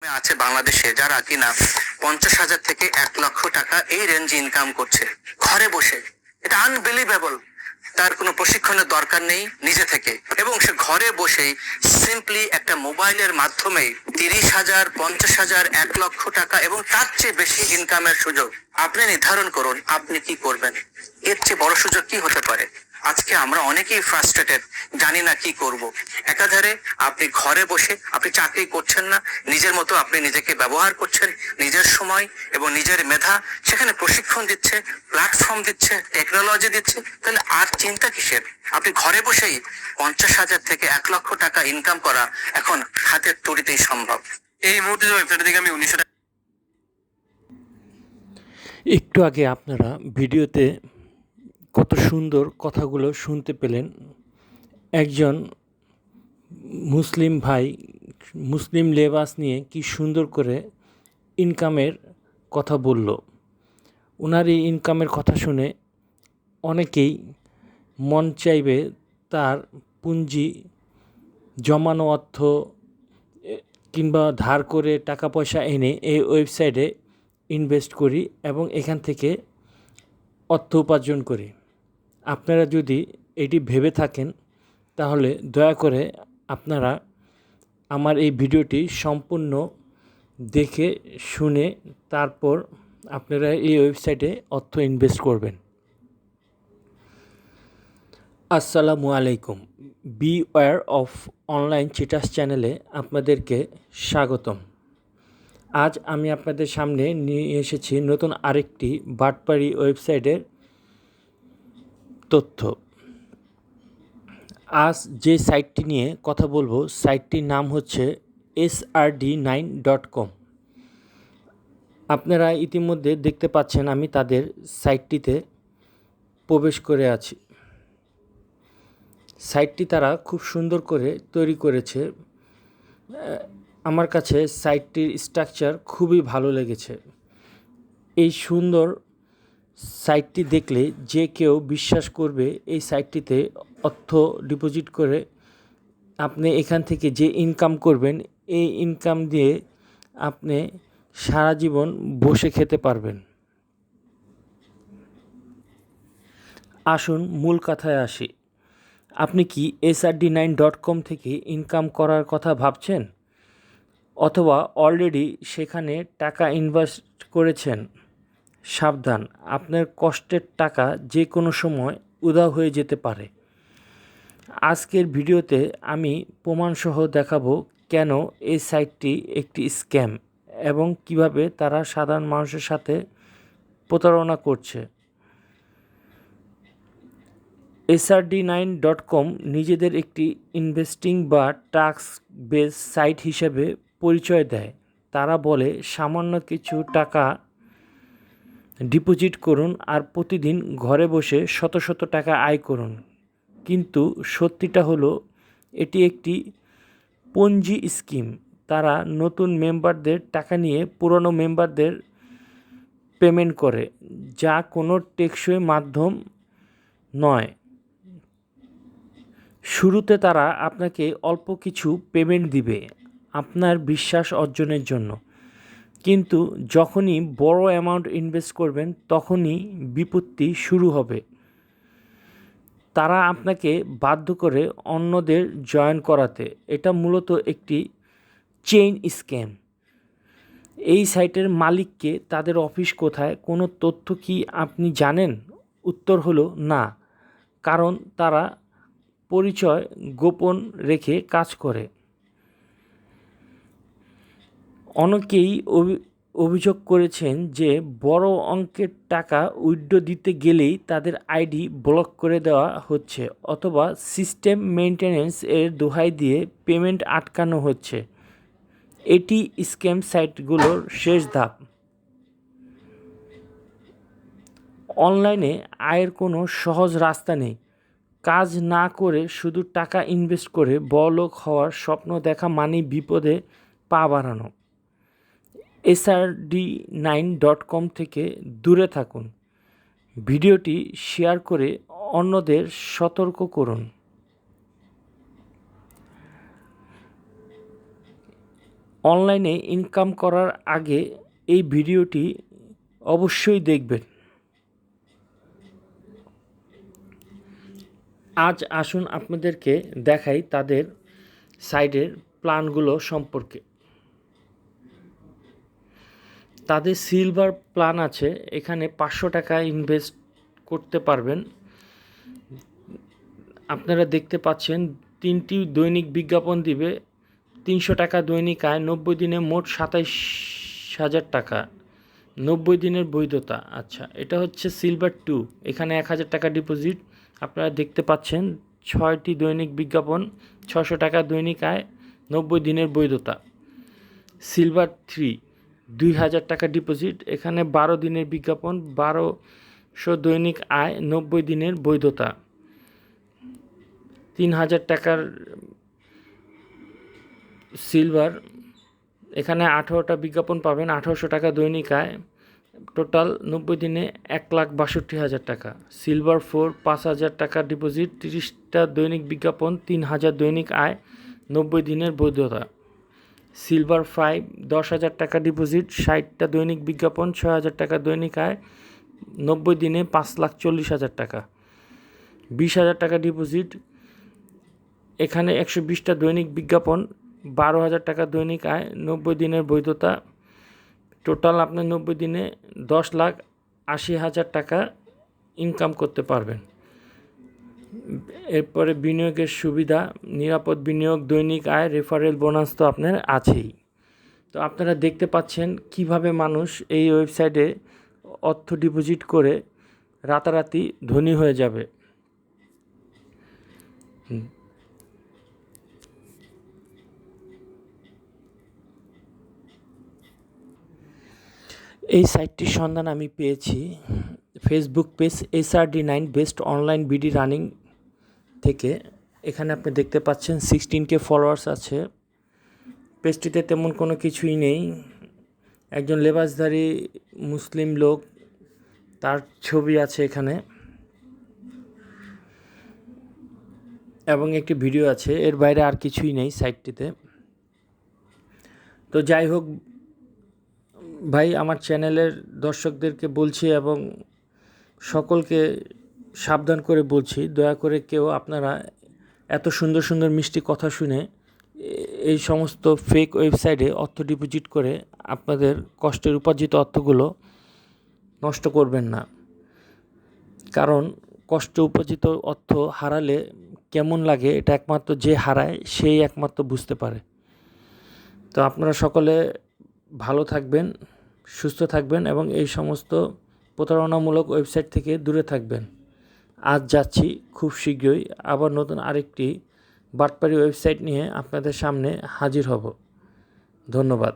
আছে বাংলাদেশে যারা কিনা 50,000 থেকে 1 লক্ষ টাকা এই রেঞ্জে ইনকাম করছে ঘরে বসে। এটা আনবিলিভেবল। তার কোনো প্রশিক্ষণের দরকার নেই নিজে থেকে, এবং সে ঘরে বসেই সিম্পলি একটা মোবাইলের মাধ্যমে 30,000, 50,000, 1 লক্ষ টাকা এবং তার চেয়ে বেশি ইনকামের সুযোগ। আপনি নির্ধারণ করুন আপনি কি করবেন। এর চেয়ে বড় সুযোগ কি হতে পারে? আজকে আমরা অনেকেই ফ্রাস্ট্রেটেড, জানি না কি করব। একাধারে আপনি ঘরে বসে আপনি চাকরি করছেন না, নিজের মতো আপনি নিজেকে ব্যবহার করছেন, নিজের সময় এবং নিজের মেধা সেখানে প্রশিক্ষণ দিচ্ছে, প্ল্যাটফর্ম দিচ্ছে, টেকনোলজি দিচ্ছে। তাহলে আর চিন্তা কিসের? আপনি ঘরে বসেই 50,000 থেকে 1 লক্ষ টাকা ইনকাম করা এখন হাতের তড়িতেই সম্ভব। এই মুহূর্তে ওয়েবসাইট থেকে আমি 1900 টাকা। একটু আগে আপনারা ভিডিওতে কত সুন্দর কথাগুলো শুনতে পেলেন। একজন মুসলিম ভাই মুসলিম লেবাস নিয়ে কি সুন্দর করে ইনকামের কথা বলল। ওনার এই ইনকামের কথা শুনে অনেকেই মন চাইবে তার পুঁজি, জমানো অর্থ কিংবা ধার করে টাকা পয়সা এনে এই ওয়েবসাইটে ইনভেস্ট করি এবং এখান থেকে অর্থ উপার্জন করি। আপনারা যদি এটি ভেবে থাকেন তাহলে দয়া করে আপনারা আমার এই ভিডিওটি সম্পূর্ণ দেখে শুনে তারপর আপনারা এই ওয়েবসাইটে অর্থ ইনভেস্ট করবেন। আসসালামু আলাইকুম। বি ওয়্যার অফ অনলাইন চিটার্স চ্যানেলে আপনাদেরকে স্বাগতম। আজ আমি আপনাদের সামনে নিয়ে এসেছি নতুন আরেকটি বাটপাড়ি ওয়েবসাইটের তথ্য। আজ যে সাইটটি নিয়ে কথা বলবো সাইটটির নাম হচ্ছে srd9.com। আপনারা ইতিমধ্যে দেখতে পাচ্ছেন আমি তাদের সাইটটিতে প্রবেশ করে আছি। সাইটটি তারা খুব সুন্দর করে তৈরি করেছে। আমার কাছে সাইটটির স্ট্রাকচার খুবই ভালো লেগেছে। এই সুন্দর সাইটটি দেখলে যে কেউ বিশ্বাস করবে এই সাইটটিতে অর্থ ডিপোজিট করে আপনি এখান থেকে যে ইনকাম করবেন এই ইনকাম দিয়ে আপনি সারা জীবন বসে খেতে পারবেন। আসুন মূল কথায় আসি। আপনি কি srd9.com থেকে ইনকাম করার কথা ভাবছেন, অথবা অলরেডি সেখানে টাকা ইনভেস্ট করেছেন? সাবধান, আপনার কষ্টের টাকা যে কোনো সময় উধাও হয়ে যেতে পারে। আজকের ভিডিওতে আমি প্রমাণসহ দেখাবো কেন এই সাইটটি একটি স্ক্যাম এবং কিভাবে তারা সাধারণ মানুষের সাথে প্রতারণা করছে। srd9.com নিজেদের একটি ইনভেস্টিং বা টাস্ক বেস সাইট হিসেবে পরিচয় দেয়। তারা বলে সামান্য কিছু টাকা ডিপোজিট করুন আর প্রতিদিন ঘরে বসে শত শত টাকা আয় করুন। কিন্তু সত্যিটা হলো এটি একটি পঞ্জি স্কিম। তারা নতুন মেম্বারদের টাকা নিয়ে পুরনো মেম্বারদের পেমেন্ট করে, যা কোনো টেকসই মাধ্যম নয়। শুরুতে তারা আপনাকে অল্প কিছু পেমেন্ট দিবে আপনার বিশ্বাস অর্জনের জন্য, কিন্তু যখনই বড় অ্যামাউন্ট ইনভেস্ট করবেন তখনই বিপত্তি শুরু হবে। তারা আপনাকে বাধ্য করে অন্যদের জয়েন করাতে। এটা মূলত একটি চেইন স্ক্যাম। এই সাইটের মালিককে, তাদের অফিস কোথায়, কোনো তথ্য কি আপনি জানেন? উত্তর হলো না, কারণ তারা পরিচয় গোপন রেখে কাজ করে। অনেকেই অভিযোগ করেছেন যে বড় অঙ্কের টাকা উইথড্র দিতে গেলেই তাদের আইডি ব্লক করে দেওয়া হচ্ছে, অথবা সিস্টেম মেইনটেনেন্স এর দোহাই দিয়ে পেমেন্ট আটকানো হচ্ছে। এটি স্ক্যাম সাইটগুলোর শেষ ধাপ। অনলাইনে আয়ের কোনো সহজ রাস্তা নেই। কাজ না করে শুধু টাকা ইনভেস্ট করে বড়লোক হওয়ার স্বপ্ন দেখা মানেই বিপদে পা বাড়ানো। srd9.com থেকে দূরে থাকুন। ভিডিওটি শেয়ার করে অন্যদের সতর্ক করুন। অনলাইনে ইনকাম করার আগে এই ভিডিওটি অবশ্যই দেখবেন। আজ আসুন আপনাদেরকে দেখাই তাদের সাইডের প্ল্যানগুলো সম্পর্কে। তাদের সিলভার প্ল্যান আছে, এখানে 500 টাকা ইনভেস্ট করতে পারবেন। আপনারা দেখতে পাচ্ছেন 3টি দৈনিক বিজ্ঞাপন দিবে, 300 টাকা দৈনিক আয়, 90 দিনে মোট 27,000 টাকা, 90 দিনের বৈধতা। আচ্ছা, এটা হচ্ছে সিলভার 2, এখানে 1,000 টাকা ডিপোজিট। আপনারা দেখতে পাচ্ছেন 6টি দৈনিক বিজ্ঞাপন, 600 টাকা দৈনিক আয়, 90 দিনের বৈধতা। সিলভার 3, 2,000 টাকা ডিপোজিট, এখানে 12 দিনের বিজ্ঞাপন, 1200 দৈনিক আয়, 90 দিনের বৈধতা। 3,000 টাকার সিলভার, এখানে 18টা বিজ্ঞাপন পাবেন, 1800 টাকা দৈনিক আয়, টোটাল 90 দিনে 1,62,000 টাকা। সিলভার 4, 5,000 টাকা ডিপোজিট, 30টা দৈনিক বিজ্ঞাপন, 3,000 দৈনিক আয়, 90 দিনের বৈধতা। সিলভার 5, 10,000 টাকা ডিপোজিট, 60টা দৈনিক বিজ্ঞাপন, 6,000 টাকা দৈনিক আয়, 90 দিনে 5,40,000 টাকা। 20,000 টাকা ডিপোজিট, এখানে 120টা দৈনিক বিজ্ঞাপন, 12,000 টাকা দৈনিক আয়, 90 দিনের বৈধতা। টোটাল আপনার 90 দিনে 10,80,000 টাকা ইনকাম করতে পারবেন। এরপরে বিনিয়োগের সুবিধা, নিরাপদ বিনিয়োগ, দৈনিক আয়, রেফারেল বোনাস তো আপনার আছেই। তো আপনারা দেখতে পাচ্ছেন কিভাবে মানুষ এই ওয়েবসাইটে অর্থ ডিপোজিট করে রাতারাতি ধনী হয়ে যাবে। এই সাইটটির সন্ধান আমি পেয়েছি Facebook page SRD9 best online BD running থেকে। এখানে আপনি দেখতে পাচ্ছেন 16K ফলোয়ার্স আছে। পেজটিতে তেমন কোনো কিছুই নেই। একজন লেবাসধারী মুসলিম লোক, তার ছবি আছে এখানে এবং একটি ভিডিও আছে, এর বাইরে আর কিছুই নেই সাইটটিতে। তো যাই হোক ভাই, আমার চ্যানেলের দর্শকদেরকে বলছি এবং সকলকে সাবধান করে বলছি, দয়া করে কেউ আপনারা এত সুন্দর সুন্দর মিষ্টি কথা শুনে এই সমস্ত ফেক ওয়েবসাইটে অর্থ ডিপোজিট করে আপনাদের কষ্টের উপার্জিত অর্থগুলো নষ্ট করবেন না। কারণ কষ্ট উপার্জিত অর্থ হারালে কেমন লাগে এটা একমাত্র যে হারায় সেই একমাত্র বুঝতে পারে। তো আপনারা সকলে ভালো থাকবেন, সুস্থ থাকবেন এবং এই সমস্ত প্রতারণামূলক ওয়েবসাইট থেকে দূরে থাকবেন। আজ যাচ্ছি, খুব শীঘ্রই আবার নতুন আরেকটি বাটপারি ওয়েবসাইট নিয়ে আপনাদের সামনে হাজির হব। ধন্যবাদ।